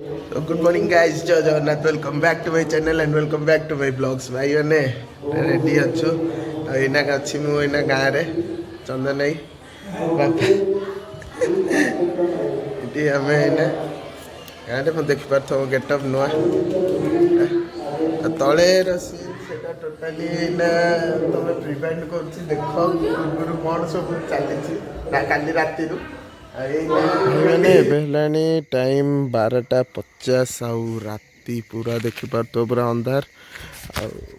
So good morning guys, Jai Jagannath, welcome back to my channel and welcome back to my vlogs. भाई मैंने ready अच्छु इना अच्छी मु इना गाँ रे चंदन नहीं बापा इटी हमें इना गाँ रे मैं देख पार्थ हूँ गेटअप नुआ तले रसी सेटा टोटाली इना तमे प्रिवेंट करछि देखो गुरु कोन सब चली ना काली राती रु मैंने हेलानी टाइम 12:50 आउ राति पूरा देखिपार तो पूरा अंधार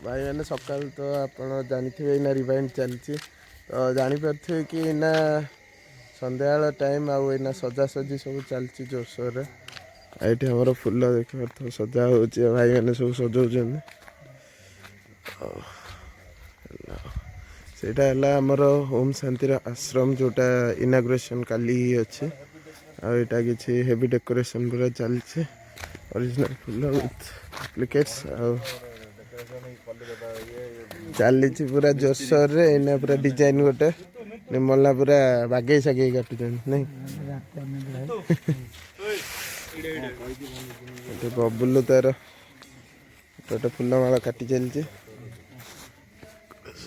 भाई मैंने सकाल तो आप जानी इना रिवाइंड चलती तो जानीपारे कि इना संध्या टाइम आना सजासजी सब चलती जोरसोर ये आमर फुल देखिपार सजा हो भाई मैंने सब सजाऊँ सेटा आमर ओम शांतिर आश्रम जोटा इनाग्रेशन काली ही अच्छे आटा कि हेवी डेकोरेशन पूरा चलছে ओरिजिनल फुल विथ एप्लिकेट्स चली पूरा जोरसोर रे इना पूरा डिजाइन गोटे निमला पूरा बागे सागे काटुचन नहीं बबुल तार गोटे फुलमाला काटी चलছে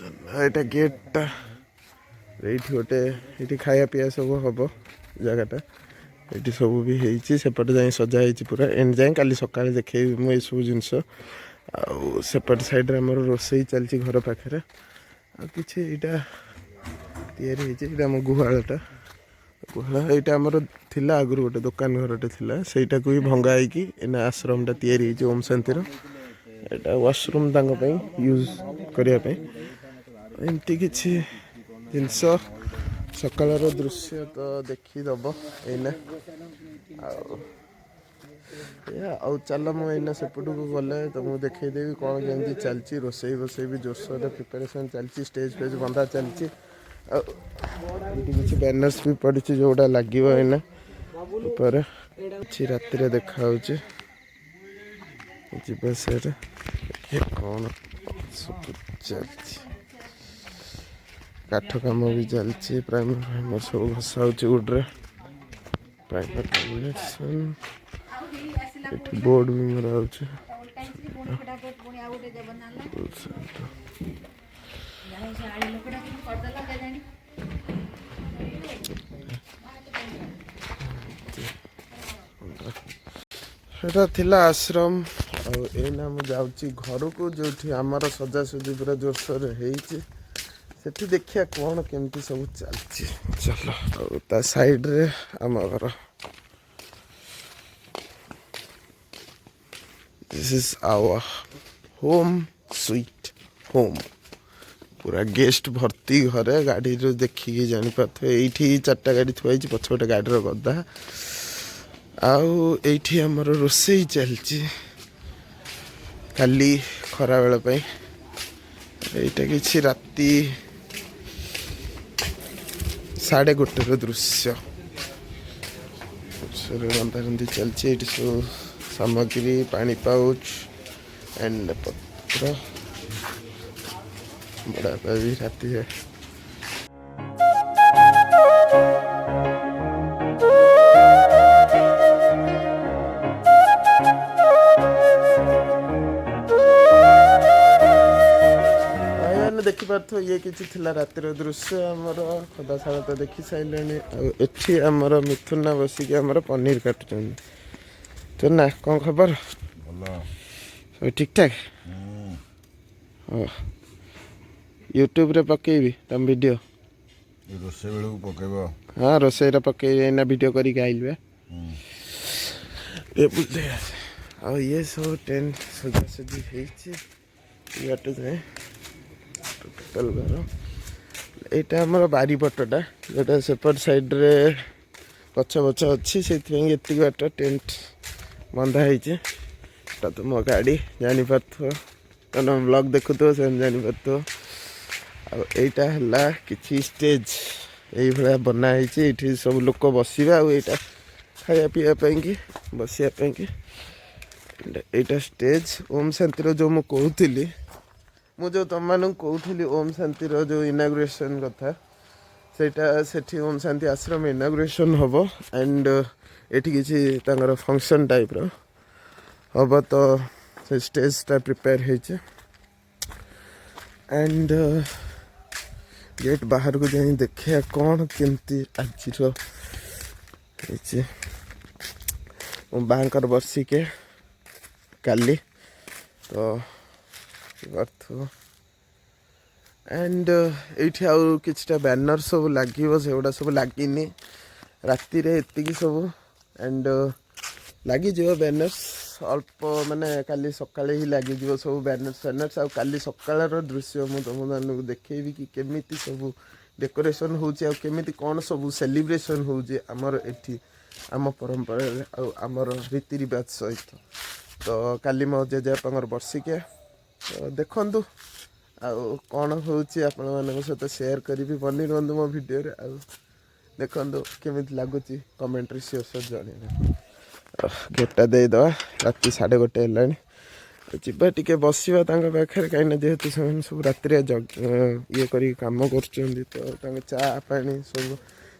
यहाँ गेटा ये गोटे ये खाया पीया सब हम जगटा ये सब भी होपटे जाए सजाई पूरा एंड जाए काली सका देखे मुझे सब जिनस आसेपट साइड आम रोसे चलती घर पाखे कि या गुहालटा गुहाल यहाँ आमर थिला आगु गोटे दुकान घरटे थिला सेटा को भी भंगाई एना आश्रमटा तैयारी ओम शांतिर यहाँ वाशरूम यूज करने एमती किसी जिनस सकाल दृश्य तो देखीदब एना चल मुझे सेपट को गले तो मुझे देखईदेवी कौन केमती चलती रोसई बोसई भी जोरसोर प्रिपेरेसन चलती स्टेज फेज बंधा चलती किसी बैनर्स भी पड़ी जोड़ा लगे एना ऊपर कि राति देखा जीवास कौन सब चलती काठ कम भी चलती प्राइमर फाइमर सब घसा गुड्रे प्राइमर कम्बिनेसन बोर्ड भी मरा सेटा थिला आश्रम एना मु जाउची घर को जो आमर सजासजी पूरा जोरसोर होती सेठी देखिया कौन केमती सब चलती चलो ता साइड रे आम घर this is our home sweet home पूरा गेस्ट भर्ती घरे गाड़ी देखिए जापारे ये 4टा गाड़ी थुआई पछपटे गाड़ी गदा आठी आमर रोसे चलती काली खरा बेल यहाँ कि राति 1:30 दृश्य रंधारंधि चलती ये सब सामग्री पानी पाउच एंड पत्र बड़ा भी राति है देखिपार ये किसी रातिर दृश्य आमर खदाशाला तो देखी सारे एठी आमर मिथुना बसिक आमर पनीर काटुचन तो ना कौन खबर सब ठीक ठाक यूट्यूब रे पकेबी तुम वीडियो रोसे बेलू पकेब हाँ रोसे पकेबी वीडियो करके आइल ये सब टेंट सजासजी होटे जाए टोटाल घर यहाँ आमर बारीपटा जोटा सेपट साइड रे गछ बछ अच्छी से बाट टेंट बंधाई तो मो गाड़ी जानीपार तुम ब्लॉग देखु से जानीपार आईटा कि स्टेज ये बनाई ये सब लोक बसवा आईटा खाया पीवाई बसापी यहाँ स्टेज ओम शांतिर जो मुझे कहती मुझे तुम मानू कहूली ओम शांतिर जो इनागुरेशन कथा से ओम शांति आश्रम इनागुरेशन हम एंड ये किसी फंक्शन टाइप हम तो से स्टेजटा प्रिपेयर होइछे एंड गेट बाहर को जाई देखिया कौन केमती आज मो बांकर बर्षी के काली तो एंड ये आउ किछटा बैनर सब लगे से सब लगिनी राति रे एतिकी सब एंड लगी बैनर्स अल्प माने काली सकाळे ही लगी सब बैनर्स फैनर्स आ काली सकाळर दृश्य मु तुम मानक देखेबी कि केमिति सब डेकोरेशन होची आ केमिति कौन सब सेलिब्रेशन होची हमर एठी आम परंपरा आमर रीति रिवाज सहित तो काली मो जेजेबापार बर्षिकिया तो देखु आउ कौन होची आपण मान सहित शेयर करी बनी रुहतु मो वीडियो रे आ देखु केमिति लगुच कमेंट्री श्योर जन गेटा देद राति 1:30 है जीवा टे बसवा पाखे कहीं जेहेतु से सब राति ये कर कम कर तो चा पानी सब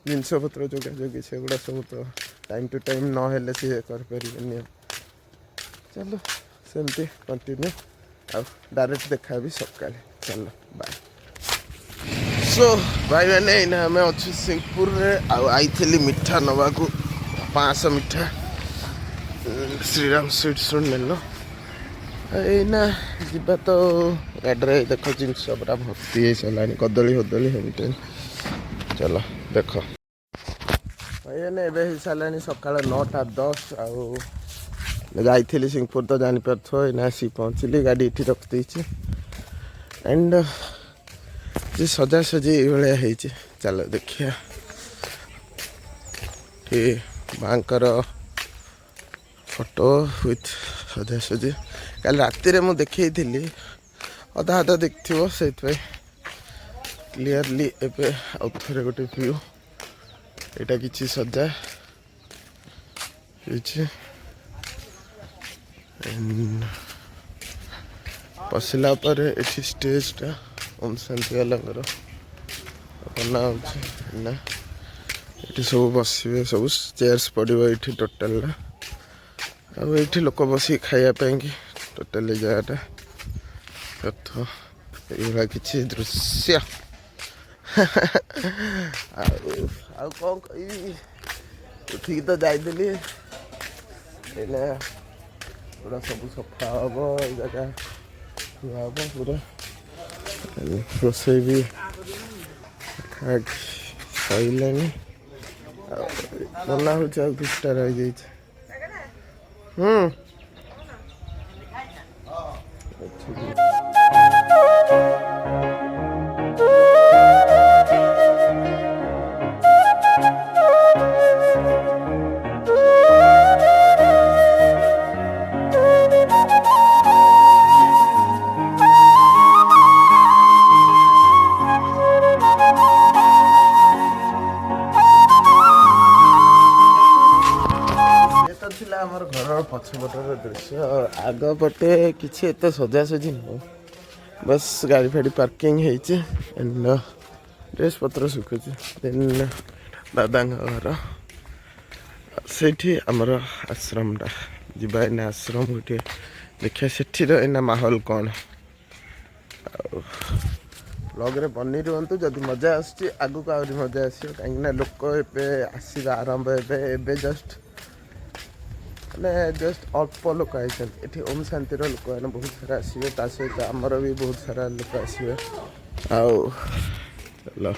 जिनपतर जोगा जोगी से गुड़ा सब तो टाइम टू टाइम नहेले सी कर चलो सेमती कंटिन्यू आ डायरेक्ट देखा भी सका चलो बाय सो भाई मैंने इना आम अच्छे सिंहपुर आई मिठा नवा को 500 मिठा श्रीराम स्वीट्स नेल एना जीवा तो गाड़ी देख जिनस पूरा भर्ती हो सारा कदली हदली हेमते चलो देख भाई हो सारा सका 9:10 आई सिंहपुर तो जापर थो एना आसी पहुँचली गाड़ी ये रखी एंड जी सजासजी ये चलो देखिया माँकर फोटो विथ सजासजी कल राति मु देखी अधा अधा देखो से क्लीयरली एवं आउ थे गोटे व्यू यहाँ कि सजा पशिला ये स्टेजटा ओम शांति वाला बना ये सब बस सब चेयर्स पड़ो ये टोटाल ये लोक बस खायापाई कि टोटाल जगटा ये कि दृश्य कौन उठी तो जाइली पूरा सब सफा हम जगह हम पूरा रोसे भी सैलानी बना हो किसटा रही आमर घर पछपटर दृश्य आग पटे किसी एत सजासजी नुह बस गाड़ी फाड़ी पार्किंग एंड ड्रेस पत्र सुखुची देन दादा घर से आमर आश्रमटा जीवा एना आश्रम गोटे देखिए से माहौल कौन ब्लॉग बनी रुहतु जदि मजा आगू आहरी मजा आस कहीं लोक एवं आरंभ एवं जस्ट मैंने जस्ट अल्प लोक आई ओम शांतिर लोक मैंने बहुत सारा आसवे ता सहित आमर भी बहुत सारा लोक आसवे आओ चलो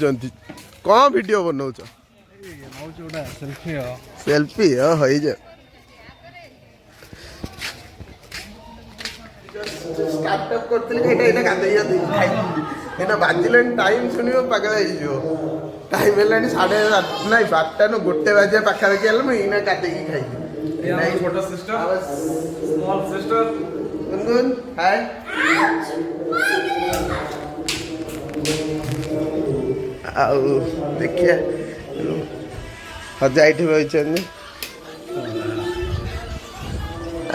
बनाउछन्ति कौन वीडियो बनाउछ सेल्फी हई जे स्टार्टअप करतले एटा गादैया दे खाइ एटा बाजिलन टाइम सुनियो पागल होई जो टाइम हेलानी 8:30 नाही 12टा न गोटे बाजे पाखा के हल मैं इना काटे की खाइ नहीं छोटा सिस्टर स्मॉल सिस्टर गुनगुन हाय आउ देखिए हजा एठी बइछन्नी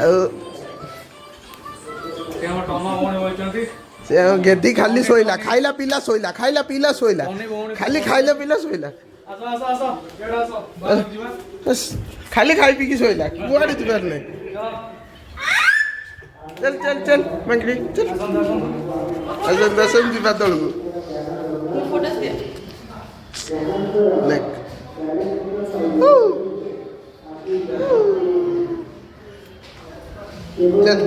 आउ से गेदी खाली सोइला खाइला पीला सोइला खाइला पीला सोइला खाली खाइला पीला सोइला खाली खाई पी की सोइला कुआडे जिबार नै चल चल चल मंगली चल अजन दसन जिबा तळगु नेक चल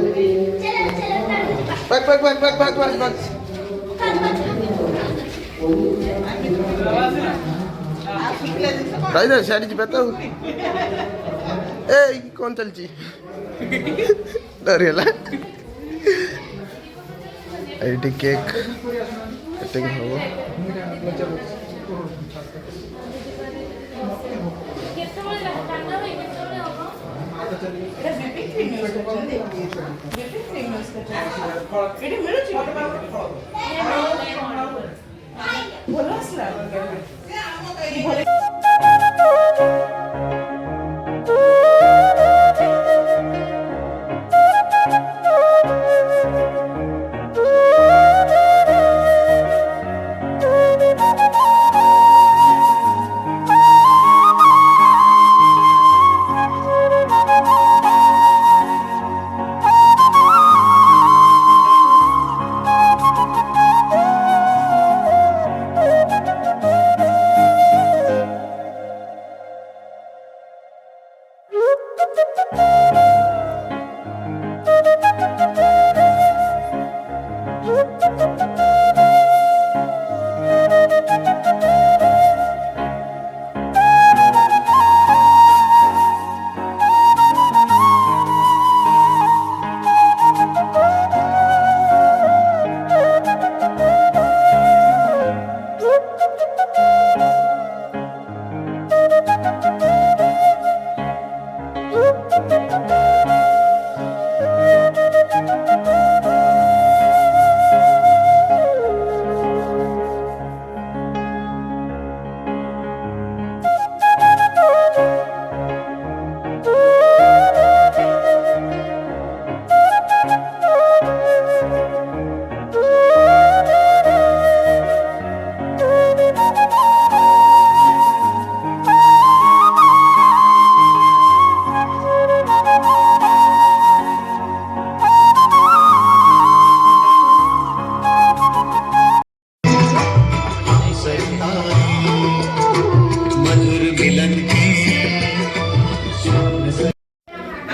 भाग भाग भाग भाग भाग भाग भाग राइडर साड़ी जी बताओ ए कौन चलची डरेला एटी केक कटिंग हो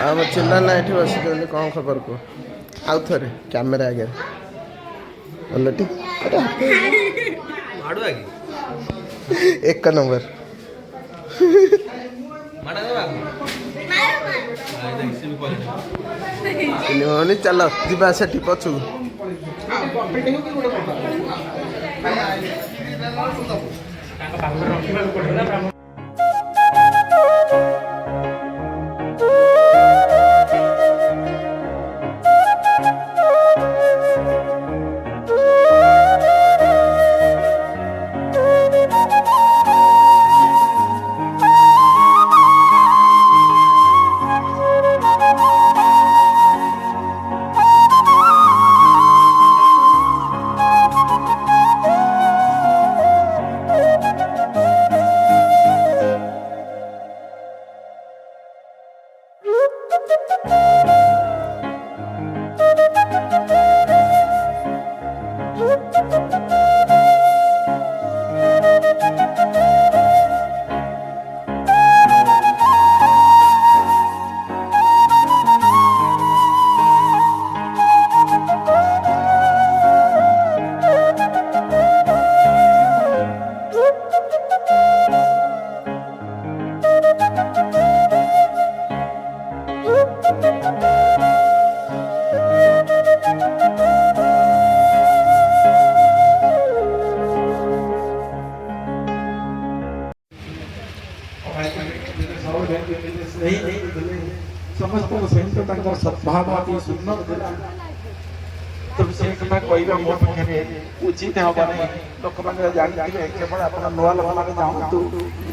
आम चिल्ला ना ये बस कौन खबर को आउ थे कैमेरा आगे भलटी एक नंबर चल जा से पछु सद्भाव अति सुंदर देला तब से कथा कहवा मो पाखे उचित हम नहीं लोक मैंने जानते केवल आप नुआ लोक मैंने जानतु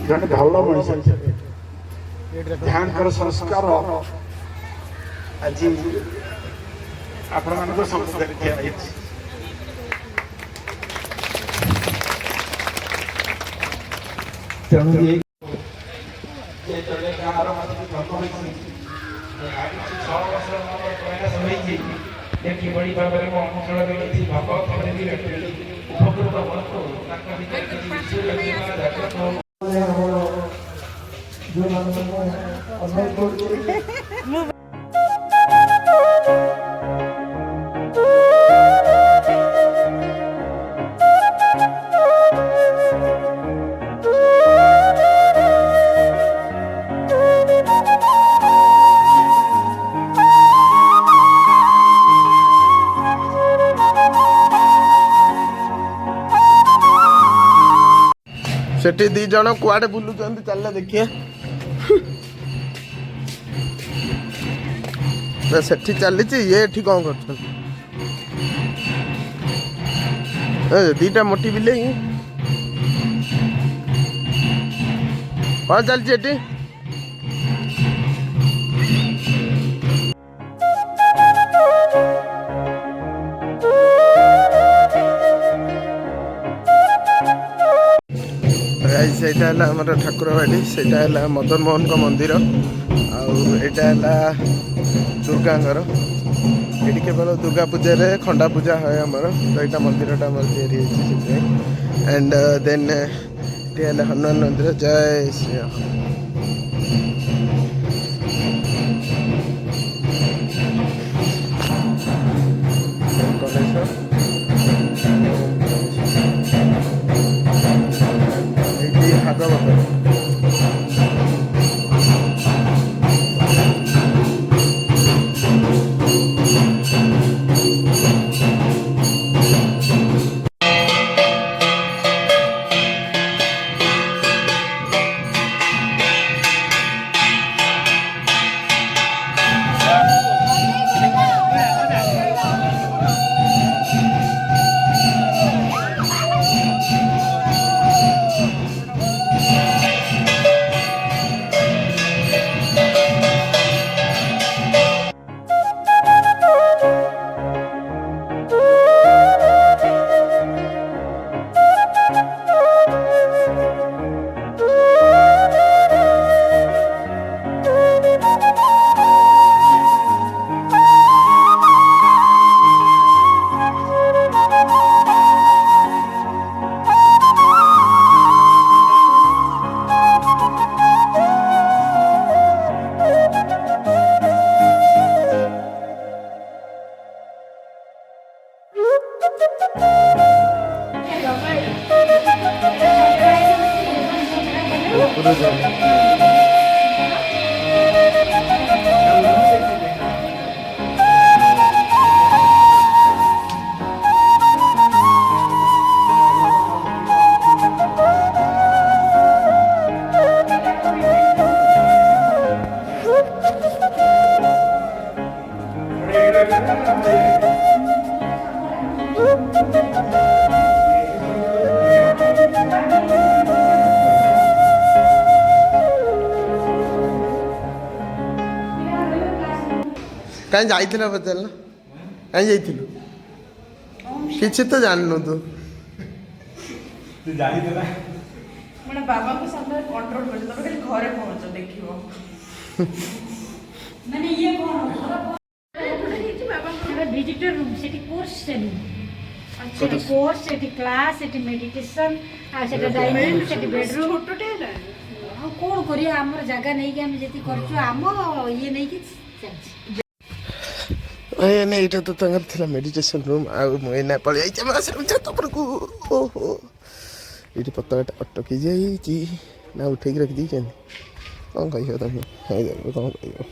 जन भल मनुष्य ध्यान कर संस्कार आज आपण मान सम्मुखें ठिया होइछि तेणु ये चले गाँव मत जन्म होइछि छह वर्ष प्रयास होइछि देखि बड़ी भाव में अंचल में भगवत प्रेमी व्यक्ति उपकृत बनतु ताका भीतर किछि लगेगा जागृत हो जो अनुरोध करू सेठी दी जन कुआडे बुलुचंदी चल देखिए सेठी चली ये एठी कौन कर दीटा मोटी बिले कौन चलती एठी सेटा ठाकुर बाड़ी सेटा मदन मोहन का मंदिर आटा दुर्गांगर ये केवल दुर्गा पूजा रे खंडा पूजा है आमर तो यहाँ मंदिरटा एंड देन ये हनुमान मंदिर जय श्री कहीं जाइथिल पचारना कहीं जाइथिलु किछि तो जाननु तू जाइथिला माने बाबा को सामने कंट्रोल कर तब खाली घरे पहुंच देखिबो माने ये कोन बाबा विजिटर रूम सेठी कोर्स सेनी सेठी कोर्स सेठी क्लास सेठी मेडिटेशन आ सेठी डाइनिंग सेठी बेडरूम छोटटे ना आ कोन करी हमर जगह नहीं के हम जेती करछु हम ये नहीं कि चलछि ए नहीं इटा तो तंगर थिला मेडिटेशन रूम आ मोइना पळ जाई छ आश्रम छत पर को ओहो इटी पत्ताटा अटकी जाई छी ना उठे के रख दी छन कोन कहियो तमे हाय दे कोन कहियो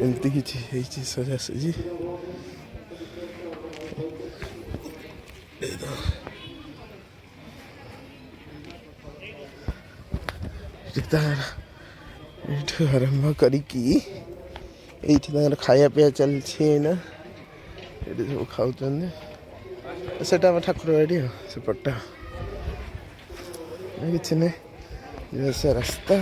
एमती किछि हे छी सजा सजी ଏଇଠୁ ଆରମ୍ଭ କରିକି ଏଇଠି ତାଙ୍କର ଖାଇବା ପିଇବା ଚାଲିଛି ଏଇନା। ଏଠି ସବୁ ଖାଉଛନ୍ତି। ସେଇଟା ଆମ ଠାକୁର ବାଡ଼ି ଆଉ ସେପଟଟା କିଛି ନାହିଁ, ଯିବା ଆସିବା ରାସ୍ତା।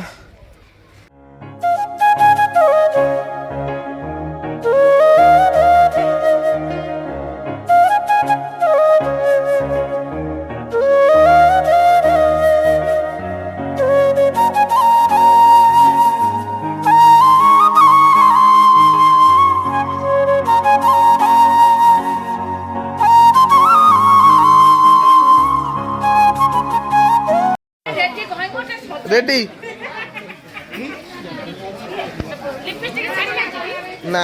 रेडी ना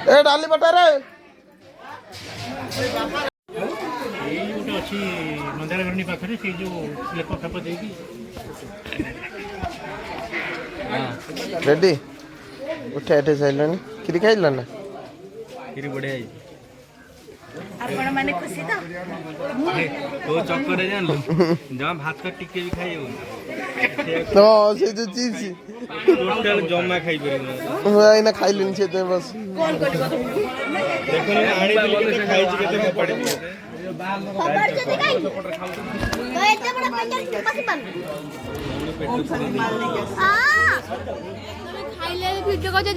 ए डाली बटा रे अच्छी मंदारगढ़ी पाखे से जो लेप फेप दे रेडी उठे एठे साइलनी किरी खाइल ना फिर बढ़िया ଆପଣ ମାନେ ଖୁସି ତ? तो चक्कर जान जमा भात टिके भी खाई तो से जो चीज टोटल जमा खाई परिबो एना खाइलिन से ते बस କଣ କରିବ देखो ना आणी बिल खाई छी केते पड़ी खबर जदी काई तो एते बड़ा पैकेट पास बन हां तमे खाइले वीडियो को जे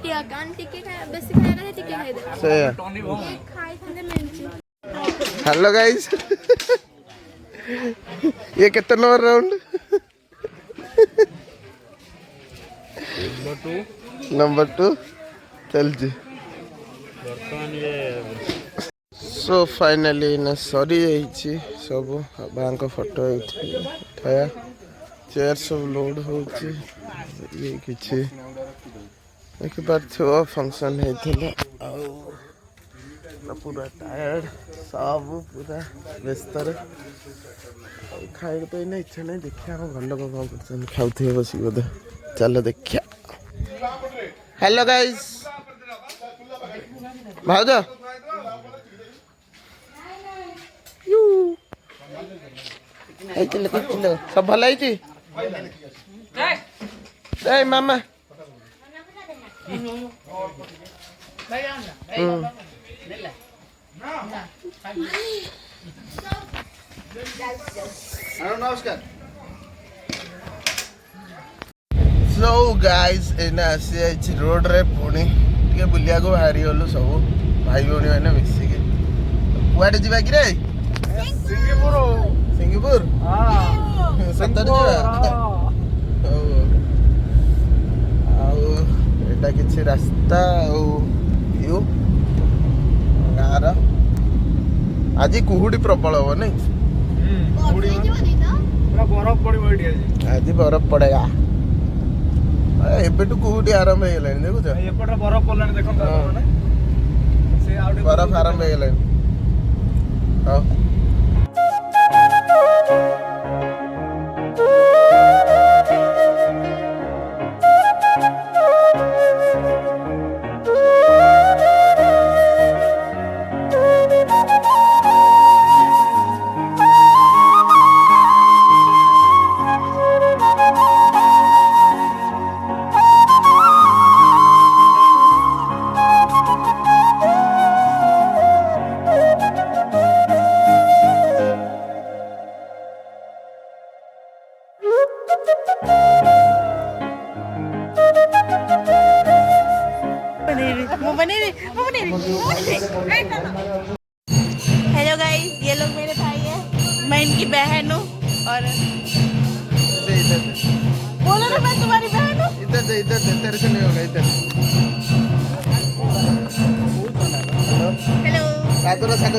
टिया कान टिके खाए बेसी खाए ना टिके खाए दे से खाई थाने मेंची हेलो गाइस ये कितना नंबर राउंड नंबर 2 चल जी सो फाइनली ना सरी जाइए सब बांक फोटो उठाया चेयर सब लोड हो ये किसी देखिपार फंक्शन होता पूरा टायर्ड सब पूरा व्यस्त खाई पे इच्छा नहीं देखिए हम घर लोग कौन कर खाऊ बस बोधे चलो देखिया हेलो गाइस भाउज सब भल है मामा नमस्कार सो गाइस एना आसी रोड रे पुणी टे बुलिया को बाहरी गलु सब भाई भौणी मैंने मिसिकी कुआडे जीवा कि रे सिंगापुर सिंगापुर हां सतर एटा किछि रास्ता व्यू गार आज कुहुडी प्रबल हो नहीं बरफ पड़ी आज बरफ पड़ेगा एबेटू कुहुडी आरंभ हो गलानी देखुछ एपटे बरफ पड़लानी देखो से आउटे बरफ आरंभ हो गलानी हां हेलो गाइस, ये लोग मेरे भाई हैं, मैं इनकी बहन हूँ और बोलो ना मैं तुम्हारी बहन हूँ। इधर तेरे से नहीं होगा इधर। Hello सातोरा sago